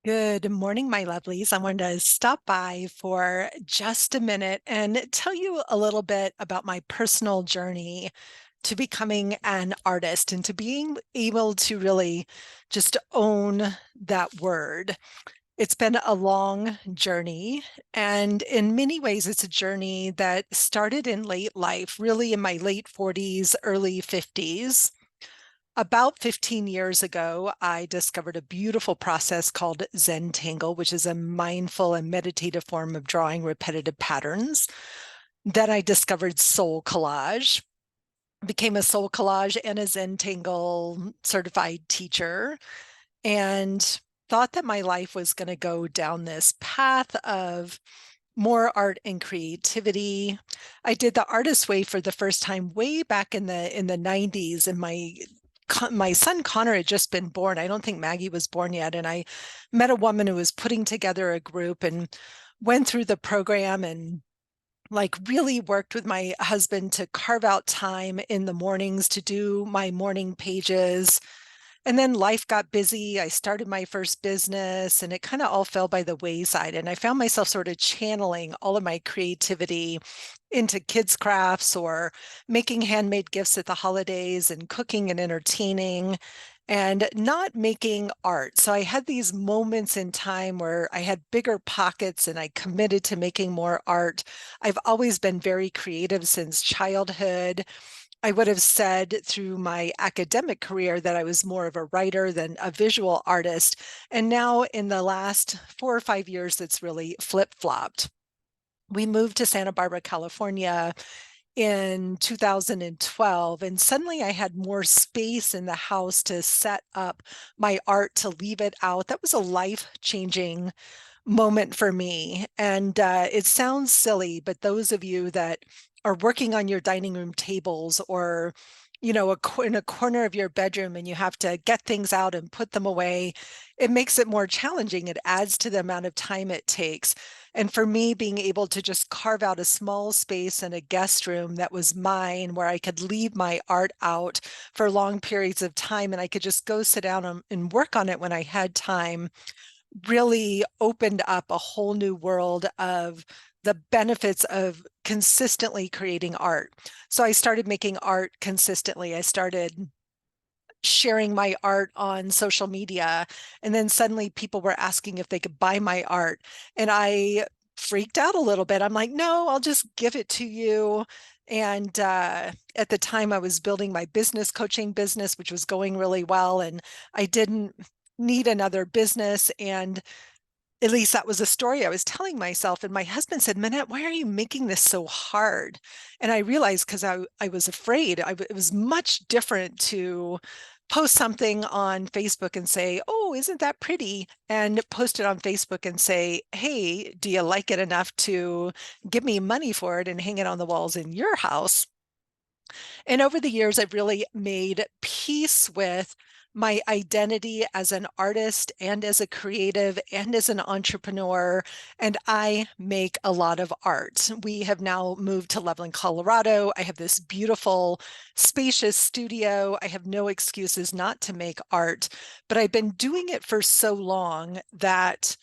Good morning, my lovelies. I wanted to stop by for just a minute and tell you a little bit about my personal journey to becoming an artist and to being able to really just own that word. It's been a long journey, and in many ways, it's a journey that started in late life, really in my late 40s, early 50s. About 15 years ago, I discovered a beautiful process called Zentangle, which is a mindful and meditative form of drawing repetitive patterns. Then I discovered Soul Collage, became a Soul Collage and a Zentangle certified teacher, and thought that my life was going to go down this path of more art and creativity. I did the artist way for the first time way back in the 90s, and my son Connor had just been born. I don't think Maggie was born yet, and I met a woman who was putting together a group and went through the program and like really worked with my husband to carve out time in the mornings to do my morning pages. And then life got busy. I started my first business and it kind of all fell by the wayside. And I found myself sort of channeling all of my creativity into kids' crafts or making handmade gifts at the holidays and cooking and entertaining and not making art. So I had these moments in time where I had bigger pockets and I committed to making more art. I've always been very creative since childhood. I would have said through my academic career that I was more of a writer than a visual artist. And now in the last 4 or 5 years, it's really flip-flopped. We moved to Santa Barbara, California in 2012, and suddenly I had more space in the house to set up my art, to leave it out. That was a life-changing moment for me. And it sounds silly, but those of you that are working on your dining room tables or in a corner of your bedroom and you have to get things out and put them away, it makes it more challenging. It adds to the amount of time it takes. And for me, being able to just carve out a small space in a guest room that was mine, where I could leave my art out for long periods of time and I could just go sit down and work on it when I had time, really opened up a whole new world of the benefits of consistently creating art. So I started making art consistently. I started sharing my art on social media, and then suddenly people were asking if they could buy my art. And I freaked out a little bit. I'm like, no, I'll just give it to you. And at the time, I was building my business coaching business, which was going really well. And I didn't need another business. And at least that was a story I was telling myself. And my husband said, Minette, why are you making this so hard? And I realized because I was afraid. It was much different to post something on Facebook and say, oh, isn't that pretty? And post it on Facebook and say, hey, do you like it enough to give me money for it and hang it on the walls in your house? And over the years, I've really made peace with my identity as an artist and as a creative and as an entrepreneur. And I make a lot of art. We have now moved to Loveland, Colorado. I have this beautiful, spacious studio. I have no excuses not to make art, but I've been doing it for so long that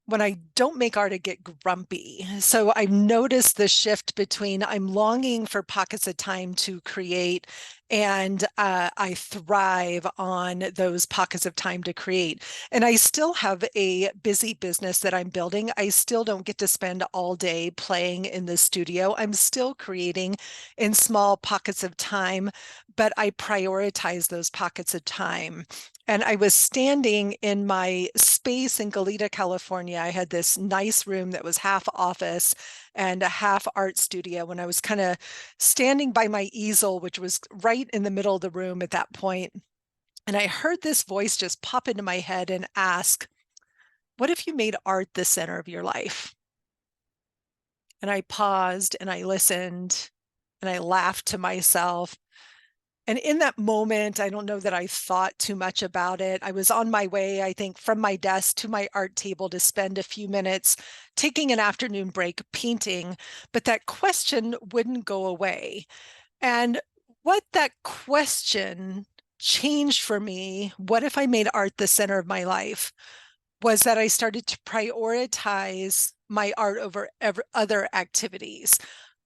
when I don't make art, I get grumpy. So I've noticed the shift between I'm longing for pockets of time to create, and I thrive on those pockets of time to create. And I still have a busy business that I'm building. I still don't get to spend all day playing in the studio. I'm still creating in small pockets of time, but I prioritize those pockets of time. And I was standing in my space in Goleta, California. I had this nice room that was half office and a half art studio. When I was kind of standing by my easel, which was right in the middle of the room at that point, and I heard this voice just pop into my head and ask, what if you made art the center of your life? And I paused and I listened and I laughed to myself. And in that moment, I don't know that I thought too much about it. I was on my way, I think, from my desk to my art table to spend a few minutes taking an afternoon break painting, but that question wouldn't go away. And what that question changed for me, what if I made art the center of my life? was that I started to prioritize my art over other activities.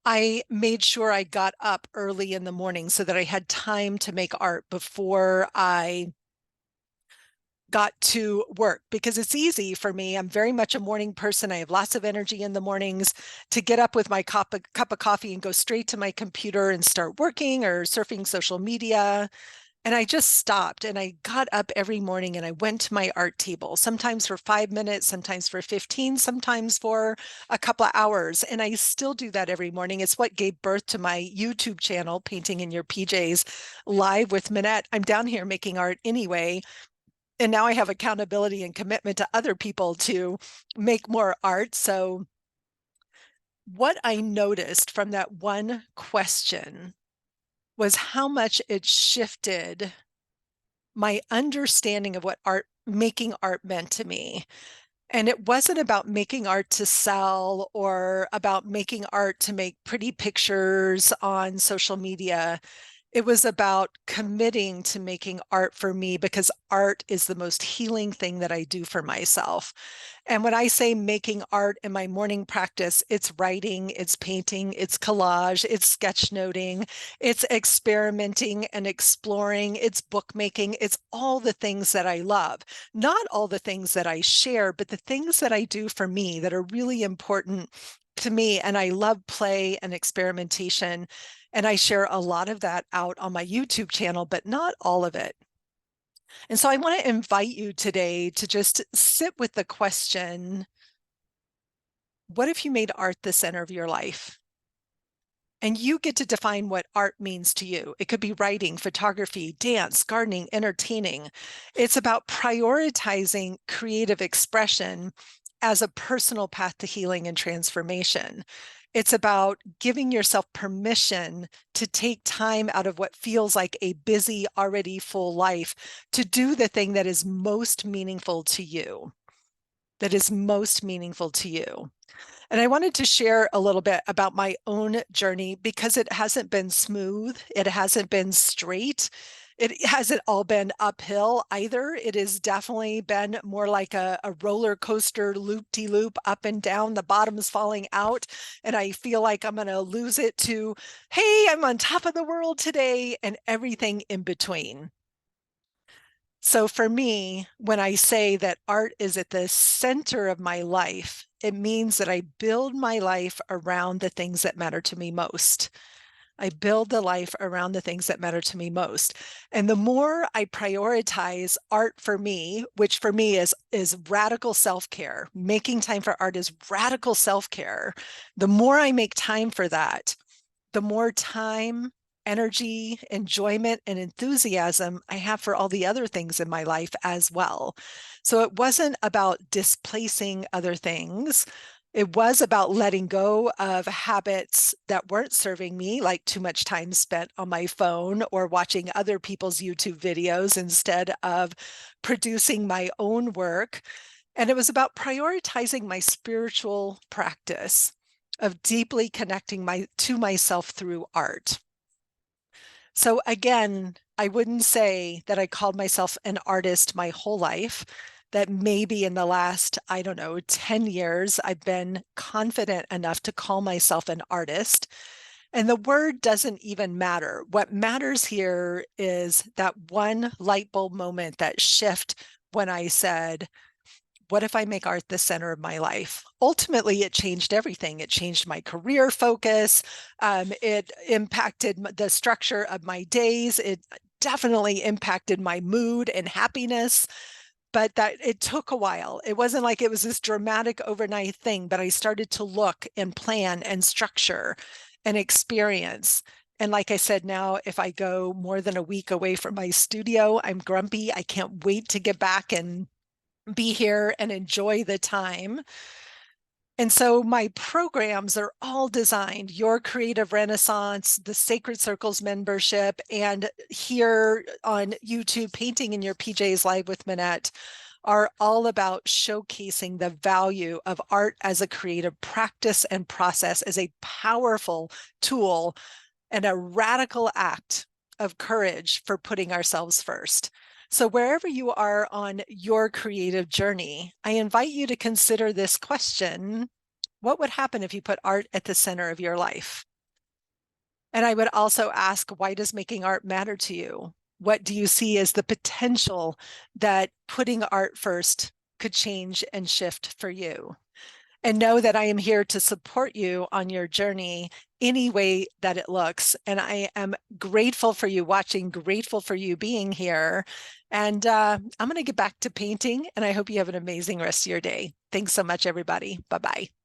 I made sure I got up early in the morning so that I had time to make art before I got to work, because it's easy for me. I'm very much a morning person. I have lots of energy in the mornings to get up with my cup of coffee and go straight to my computer and start working or surfing social media. And I just stopped and I got up every morning and I went to my art table, sometimes for 5 minutes, sometimes for 15, sometimes for a couple of hours. And I still do that every morning. It's what gave birth to my YouTube channel, Painting in Your PJs, live with Minette. I'm down here making art anyway. And now I have accountability and commitment to other people to make more art. So, what I noticed from that one question was how much it shifted my understanding of what making art meant to me. And it wasn't about making art to sell or about making art to make pretty pictures on social media. It was about committing to making art for me, because art is the most healing thing that I do for myself. And when I say making art in my morning practice, it's writing, it's painting, it's collage, it's sketchnoting, it's experimenting and exploring, it's bookmaking, it's all the things that I love. Not all the things that I share, but the things that I do for me that are really important to me. And I love play and experimentation. And I share a lot of that out on my YouTube channel, but not all of it. And so I want to invite you today to just sit with the question, what if you made art the center of your life? And you get to define what art means to you. It could be writing, photography, dance, gardening, entertaining. It's about prioritizing creative expression as a personal path to healing and transformation. It's about giving yourself permission to take time out of what feels like a busy, already full life to do the thing that is most meaningful to you, that is most meaningful to you. And I wanted to share a little bit about my own journey, because it hasn't been smooth. It hasn't been straight. It hasn't all been uphill either. It has definitely been more like a roller coaster, loop-de-loop, up and down, the bottom's falling out. And I feel like I'm going to lose it to, hey, I'm on top of the world today, and everything in between. So for me, when I say that art is at the center of my life, it means that I build my life around the things that matter to me most. I build the life around the things that matter to me most. And the more I prioritize art for me, which for me is radical self-care, making time for art is radical self-care. The more I make time for that, the more time, energy, enjoyment, and enthusiasm I have for all the other things in my life as well. So it wasn't about displacing other things. It was about letting go of habits that weren't serving me, like too much time spent on my phone or watching other people's YouTube videos instead of producing my own work. And it was about prioritizing my spiritual practice of deeply connecting to myself through art. So again, I wouldn't say that I called myself an artist my whole life, that maybe in the last, I don't know, 10 years, I've been confident enough to call myself an artist. And the word doesn't even matter. What matters here is that one light bulb moment, that shift when I said, what if I make art the center of my life? Ultimately, it changed everything. It changed my career focus. It impacted the structure of my days. It definitely impacted my mood and happiness. But that it took a while. It wasn't like it was this dramatic overnight thing, but I started to look and plan and structure and experience. And like I said, now if I go more than a week away from my studio, I'm grumpy. I can't wait to get back and be here and enjoy the time. And so my programs are all designed, Your Creative Renaissance, the Sacred Circles membership, and here on YouTube, Painting in Your PJs Live with Minette, are all about showcasing the value of art as a creative practice and process, as a powerful tool and a radical act of courage for putting ourselves first. So, wherever you are on your creative journey, I invite you to consider this question: what would happen if you put art at the center of your life? And I would also ask, why does making art matter to you? What do you see as the potential that putting art first could change and shift for you? And know that I am here to support you on your journey any way that it looks. And I am grateful for you watching, grateful for you being here. And I'm going to get back to painting, and I hope you have an amazing rest of your day. Thanks so much, everybody. Bye bye.